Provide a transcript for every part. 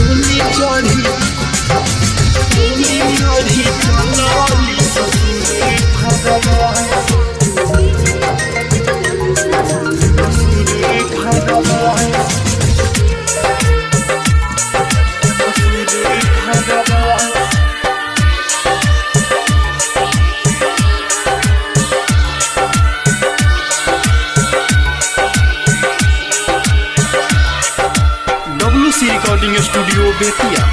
डोली चढ़ी चलली ससुर घरवा WC रिकॉर्डिंग स्टूडियो बेतिया।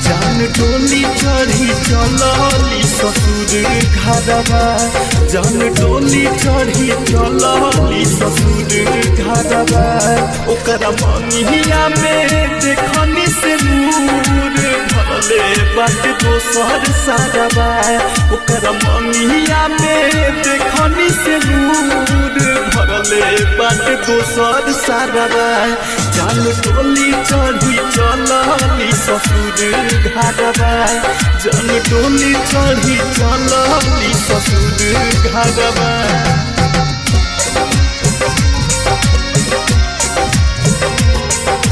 जान डोली चढ़ी चलली ससुर घरवा जान डोली चढ़ी चलली ससुर घरवा ओकरा मंगिया में देखनी से नूर भरले बाट दोसर सारवा ओकरा मंगिया में देखनी से नूर भरले बाट दोसर सारवा जान डोली चढ़ी चलली ससुर घरवा जान डोली चढ़ी चलली ससुर घरवा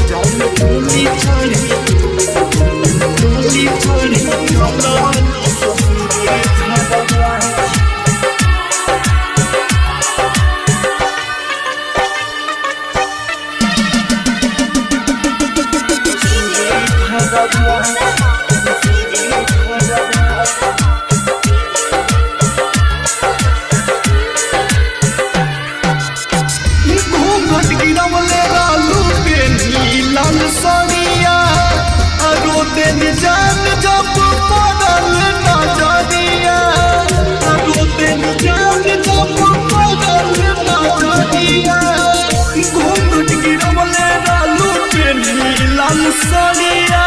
जान डोली चढ़ी चलली ससुर घरवा जान जब पड़ल नजरिया रोते जान जब पड़ल नजरिया घूंघट गिरवले रालू पेन्ही लाल सरिया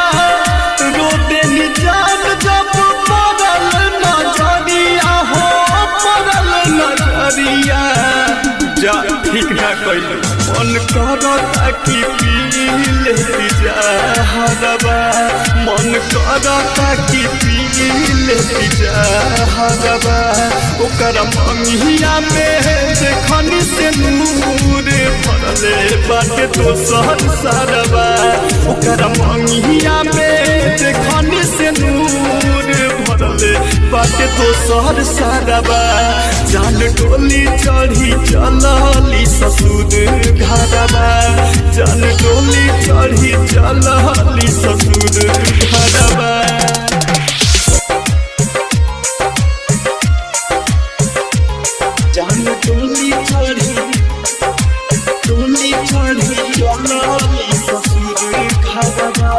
रोते जान जब पड़ल नजरिया हो पड़ल नजरिया जा ठीक ना कइलू मन करता कि पी लेती जा हरवा मन करता कि पी लेती जा हरवा ओकरा मंगिया में देखनी से नूर भरले बाटे दोसर सारवा ओकरा मंगिया में देखनी से नूर भरले बाटे दोसर सारवा जान डोली चढ़ी चलली ससुर घरवा जान डोली चढ़ी चलली ससुर घरवा जान डोली चढ़ी चलली ससुर घरवा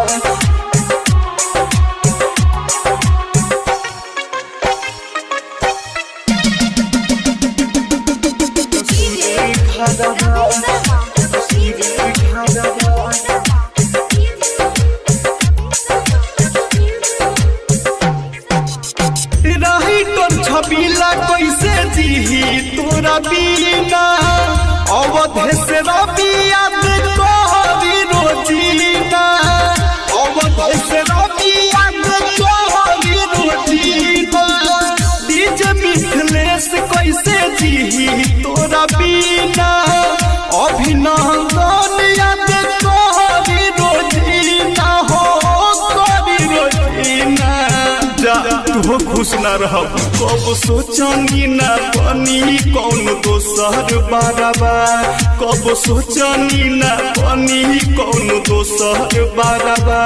रही तोर छबीला कैसे जीही तोरा बिना अवधे से रबिया तोहरी रोजीना अवधे से रबिया तोहरी रोजीना डीजे मिथिलेश कैसे जीही तोरा बिना अभिनंदन याद तोहरी रोजीना हो तोहरी रोजीना तू खुश न रह कब सोचनी न बनी कौन दोसर बारवा कब सोचनी न बनी कौन दोसर बारवा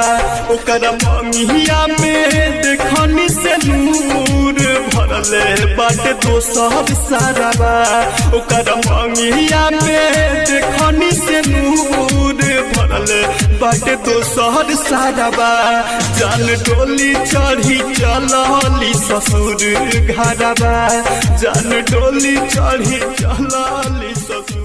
ओकरा मंगिया में देखनी से नूर भरले बाटे दोसर सारवा ओकरा मंगिया में देखनी से नूर भरले बाटे दोसर सारवा जान डोली चढ़ी चलली ससुर घरवा जान डोली चढ़ी चलली ससुर